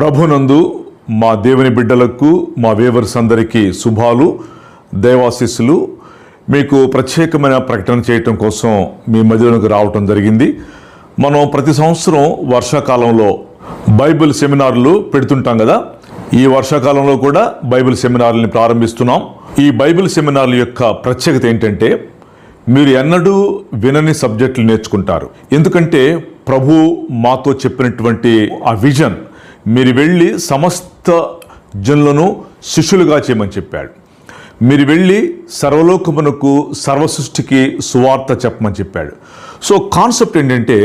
ప్రభునందు మా దేవుని బిడ్డలకు మా వేవర్స్ అందరికీ శుభాలు దైవాశీస్సులు. మీకు ప్రత్యేకమైన ప్రకటన చేయటం కోసం మీ మధ్యలోకి రావటం జరిగింది. మనం ప్రతి సంవత్సరం వర్షాకాలంలో బైబిల్ సెమినార్లు పెడుతుంటాం కదా. ఈ వర్షాకాలంలో కూడా బైబిల్ సెమినార్లని ప్రారంభిస్తున్నాం. ఈ బైబిల్ సెమినార్ల యొక్క ప్రత్యేకత ఏంటంటే మీరు ఎన్నడూ వినని సబ్జెక్టులు నేర్చుకుంటారు. ఎందుకంటే ప్రభు మాతో చెప్పినటువంటి ఆ విజన్, మీరు వెళ్ళి సమస్త జనులను శిష్యులుగా చేయమని చెప్పాడు. మీరు వెళ్ళి సర్వలోకమునకు సర్వసృష్టికి సువార్త చెప్పమని చెప్పాడు. సో కాన్సెప్ట్ ఏంటంటే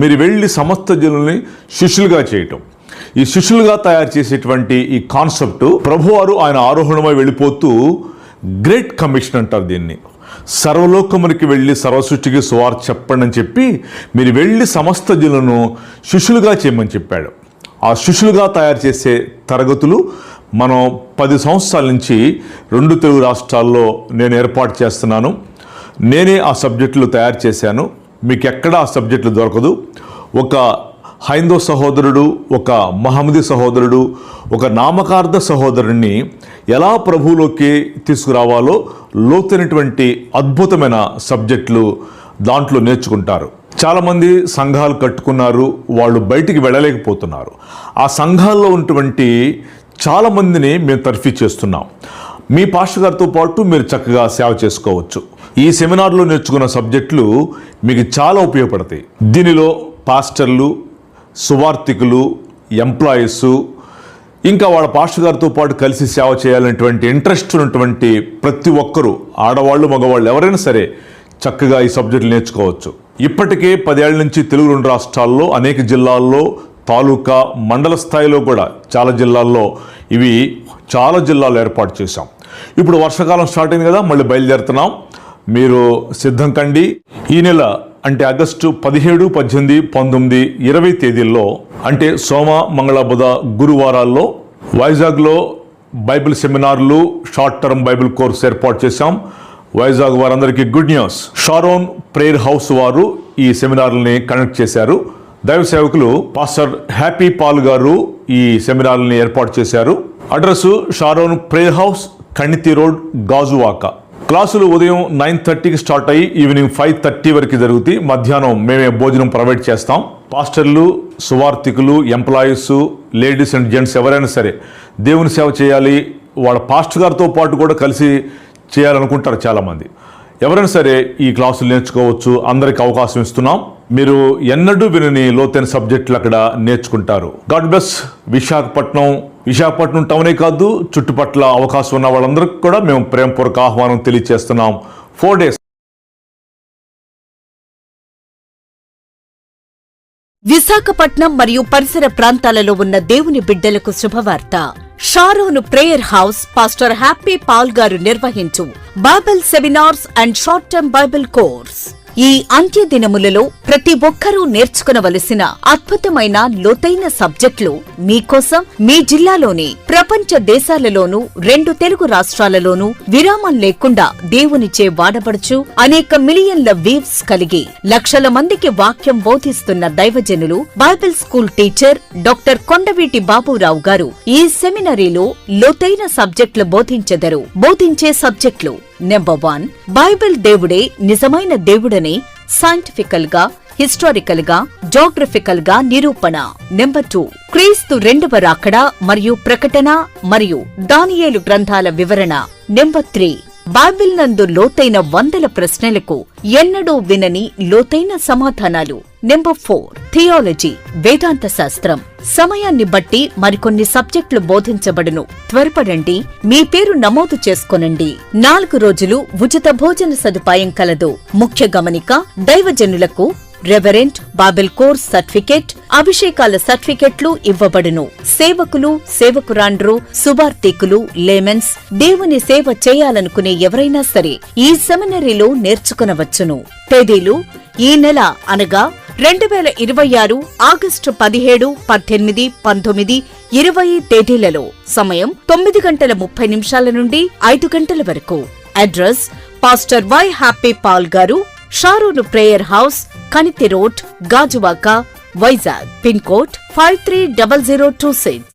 మీరు వెళ్ళి సమస్త జనుల్ని శిష్యులుగా చేయటం. ఈ శిష్యులుగా తయారు చేసేటువంటి ఈ కాన్సెప్ట్ ప్రభువారు ఆయన ఆరోహణమై వెళ్ళిపోతూ గ్రేట్ కమిషన్ అంటారు దీన్ని. సర్వలోకమునికి వెళ్ళి సర్వసృష్టికి సువార్త చెప్పండి అని చెప్పి మీరు వెళ్ళి సమస్త జనులను శిష్యులుగా చేయమని చెప్పాడు. ఆ శిష్యులుగా తయారు చేసే తరగతులు మనం 10 సంవత్సరాల నుంచి 2 తెలుగు రాష్ట్రాల్లో నేను ఏర్పాటు చేస్తున్నాను. నేనే ఆ సబ్జెక్టులు తయారు చేశాను. మీకు ఎక్కడ ఆ సబ్జెక్టులు దొరకదు. ఒక హైందవ సహోదరుడు, ఒక మహమ్మదీ సహోదరుడు, ఒక నామకార్థ సహోదరుడిని ఎలా ప్రభువులోకి తీసుకురావాలో లోతైనటువంటి అద్భుతమైన సబ్జెక్టులు దాంట్లో నేర్చుకుంటారు. చాలామంది సంఘాలు కట్టుకున్నారు, వాళ్ళు బయటికి వెళ్ళలేకపోతున్నారు. ఆ సంఘాల్లో ఉన్నటువంటి చాలామందిని మేము తర్ఫీ చేస్తున్నాం. మీ పాస్టర్ గారితో పాటు మీరు చక్కగా సేవ చేసుకోవచ్చు. ఈ సెమినార్లో నేర్చుకున్న సబ్జెక్టులు మీకు చాలా ఉపయోగపడతాయి. దీనిలో పాస్టర్లు, సువార్థికులు, ఎంప్లాయీస్, ఇంకా వాళ్ళ పాస్టర్ గారితో పాటు కలిసి సేవ చేయాలనేటువంటి ఇంట్రెస్ట్ ఉన్నటువంటి ప్రతి ఒక్కరూ, ఆడవాళ్ళు మగవాళ్ళు ఎవరైనా సరే చక్కగా ఈ సబ్జెక్టులు నేర్చుకోవచ్చు. ఇప్పటికే 10 ఏళ్ల నుంచి తెలుగు 2 రాష్ట్రాల్లో అనేక జిల్లాల్లో, తాలూకా, మండల స్థాయిలో కూడా చాలా జిల్లాల్లో ఇవి చాలా జిల్లాలు ఏర్పాటు చేశాం. ఇప్పుడు వర్షాకాలం స్టార్ట్ అయింది కదా, మళ్ళీ బయలుదేరుతున్నాం. మీరు సిద్ధం కండి. ఈ నెల అంటే ఆగస్టు 17, 18, 19, 20 తేదీల్లో, అంటే సోమ, మంగళ, బుధ, గురువారాల్లో వైజాగ్లో బైబిల్ సెమినార్లు, షార్ట్ టర్మ్ బైబిల్ కోర్స్ ఏర్పాటు చేశాం. వైజాగ్ వారందరికీ good news. Sharon prayer house వారు ఈ సెమినార్లని కండక్ట్ చేశారు. దైవ సేవకులు పాస్టర్ హ్యాపీ పాల్ గారు ఈ సెమినార్లని ఏర్పాటు చేశారు. Address Sharon prayer house, Kaniti road, Gajuwaka. క్లాసులు ఉదయం 9:30కి స్టార్ట్ అయ్యి ఈవినింగ్ 5:30 వరకు జరుగుతాయి. మధ్యాహ్నం మేమే భోజనం ప్రొవైడ్ చేస్తాం. పాస్టర్లు, సువార్థికులు, ఎంప్లాయీస్, లేడీస్ అండ్ జెంట్స్ ఎవరైనా సరే దేవుని సేవ చేయాలి, వాళ్ళ పాస్టర్ గారితో పాటు కూడా కలిసి చేయాలనుకుంటారు చాలామంది. ఎవరైనా సరే ఈ క్లాసులు నేర్చుకోవచ్చు. అందరికి అవకాశం ఇస్తున్నాం. మీరు ఎన్నడూ వినని లోతైన సబ్జెక్టులు అక్కడ నేర్చుకుంటారు. గాడ్ బ్లెస్ విశాఖపట్నం టౌనే కాదు, చుట్టుపట్ల అవకాశం ఉన్న వాళ్ళందరికీ కూడా మేము ప్రేమపూర్వక ఆహ్వానం తెలియజేస్తున్నాం. 4 days. విశాఖపట్నం మరియు పరిసర ప్రాంతాలలో ఉన్న దేవుని బిడ్డలకు శుభవార్త. Sharon prayer house pastor Happy Paul గారు నిర్వహించు Bible seminars and short term Bible course. ఈ అంత్య దినములలో ప్రతి ఒక్కరూ నేర్చుకునవలసిన అద్భుతమైన లోతైన సబ్జెక్టులు మీకోసం మీ జిల్లాలోని ప్రపంచ దేశాలలోనూ 2 తెలుగు రాష్ట్రాలలోనూ విరామం లేకుండా దేవునిచే వాడబడుచు అనేక మిలియన్ల వ్యూస్ కలిగి లక్షల మందికి వాక్యం బోధిస్తున్న దైవజనులు బైబిల్ స్కూల్ టీచర్ డాక్టర్ కొండవీటి బాబురావు గారు ఈ సెమినరీలో లోతైన సబ్జెక్టులు బోధించెదరు. బోధించే సబ్జెక్టులు: నెంబర్ 1, బైబిల్ దేవుడే నిజమైన దేవుడని సైంటిఫికల్ గా, హిస్టారికల్ గా, జోగ్రఫికల్ గా నిరూపణ. నెంబర్ 2, క్రీస్తు 2వ రాకడ మరియు ప్రకటన మరియు దానియేలు గ్రంథాల వివరణ. నెంబర్ 3, బైబిల్ నందు లోతైన 100 ప్రశ్నలకు ఎన్నడూ వినని లోతైన సమాధానాలు. నెంబర్ 4, థియాలజీ, వేదాంత శాస్త్రం. సమయాన్ని బట్టి మరికొన్ని సబ్జెక్టులు బోధించబడును. త్వరపడండి, మీ పేరు నమోదు చేసుకోనండి. 4 రోజులు ఉచిత భోజన సదుపాయం కలదు. ముఖ్య గమనిక: దైవజనులకు రెవరెంట్, బైబిల్ కోర్స్ సర్టిఫికెట్, అభిషేకాల సర్టిఫికెట్లు ఇవ్వబడును. సేవకులు, సేవకురాండ్రు, సువార్థికులు, లేమెన్స్, దేవుని సేవ చేయాలనుకునే ఎవరైనా సరే ఈ సెమినరీలో నేర్చుకునవచ్చును. తేదీలు: ఈ నెల అనగా 2026 ఆగస్టు 17, 18, 19, 20 తేదీలలో. సమయం 9:30 నుండి 5 గంటల వరకు. Address: pastor Y Happy Paul గారు, Sharon prayer house, Kaniti road, Gajuwaka, Vizag. Pin code 530026.